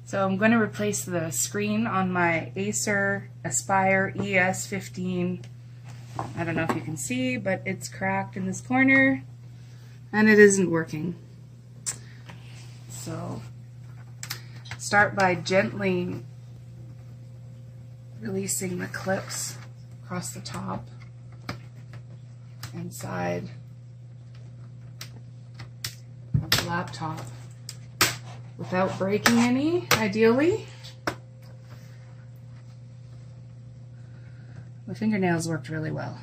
So I'm going to replace the screen on my Acer Aspire ES-15. I don't know if you can see, but it's cracked in this corner and it isn't working. So start by gently releasing the clips across the top and side of the laptop without breaking any, ideally. My fingernails worked really well.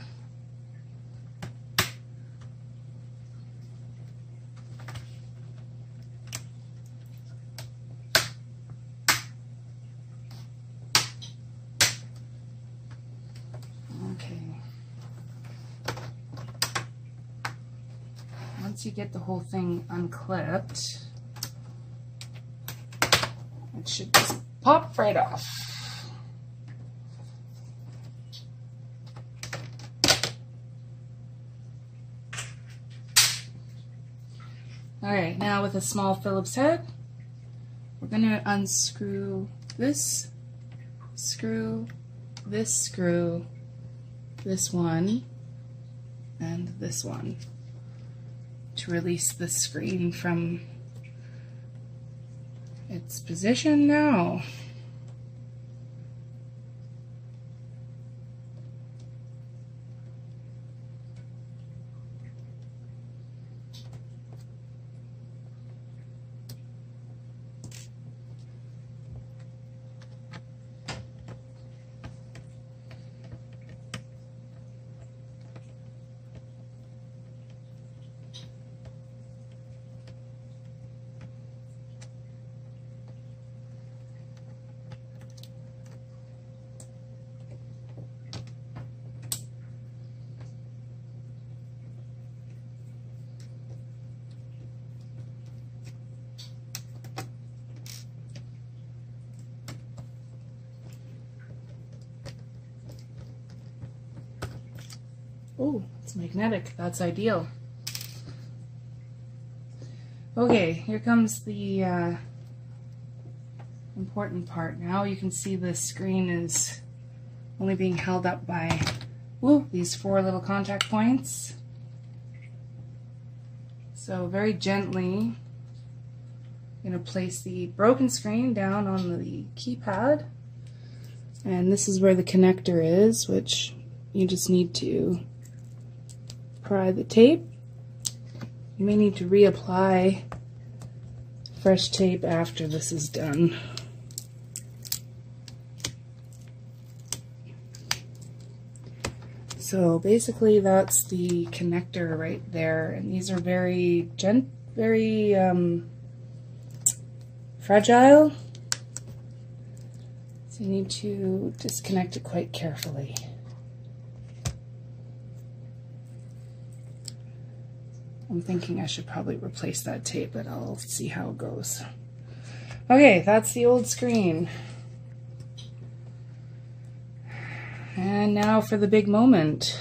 Okay. Once you get the whole thing unclipped, it should just pop right off. Alright, now with a small Phillips head, we're going to unscrew this screw, this one, and this one to release the screen from its position now. Oh, it's magnetic. That's ideal. Okay, here comes the important part. Now you can see the screen is only being held up by these 4 little contact points. So very gently, I'm going to place the broken screen down on the keypad. And this is where the connector is, which you just need to pry the tape. You may need to reapply fresh tape after this is done. So basically that's the connector right there, and these are very fragile, so you need to disconnect it quite carefully. I'm thinking I should probably replace that tape, but I'll see how it goes. Okay, that's the old screen. And now for the big moment.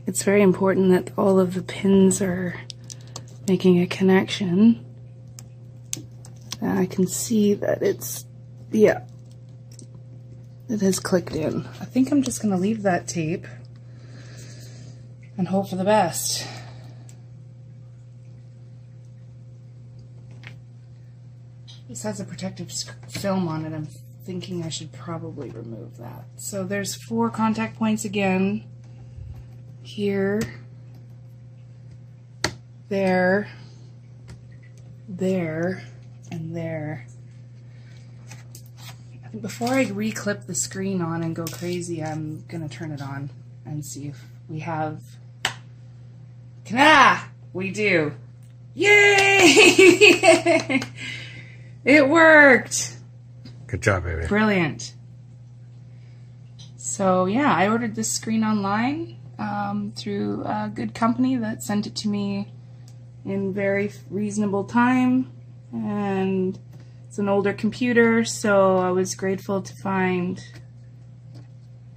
It's very important that all of the pins are making a connection. And I can see that it's, yeah, it has clicked in. I think I'm just going to leave that tape and hope for the best. This has a protective film on it. I'm thinking I should probably remove that. So there's 4 contact points again. Here, there, there, and there. Before I re-clip the screen on and go crazy, I'm gonna turn it on and see if we have. We do. Yay! It worked. Good job, baby. Brilliant. So yeah, I ordered this screen online through a good company that sent it to me in very reasonable time, and it's an older computer, so I was grateful to find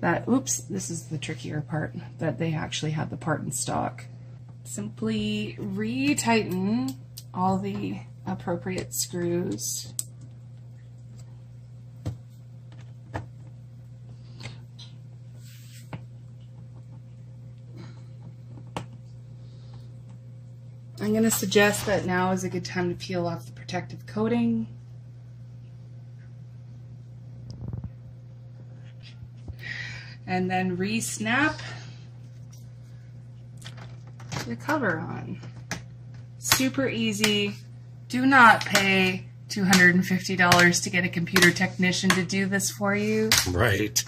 that, oops, this is the trickier part, that they actually had the part in stock. Simply retighten all the appropriate screws. I'm going to suggest that now is a good time to peel off the protective coating. And then re-snap the cover on. Super easy. Do not pay $250 to get a computer technician to do this for you. Right.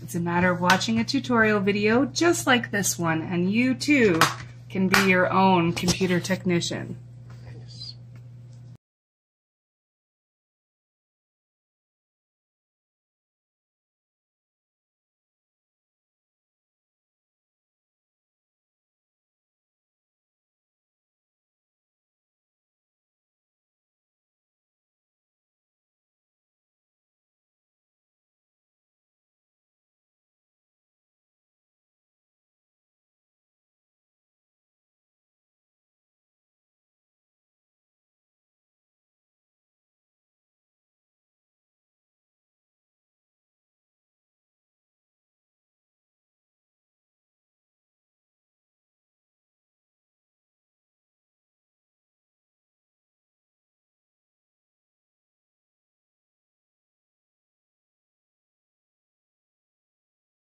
It's a matter of watching a tutorial video just like this one, and you too can be your own computer technician.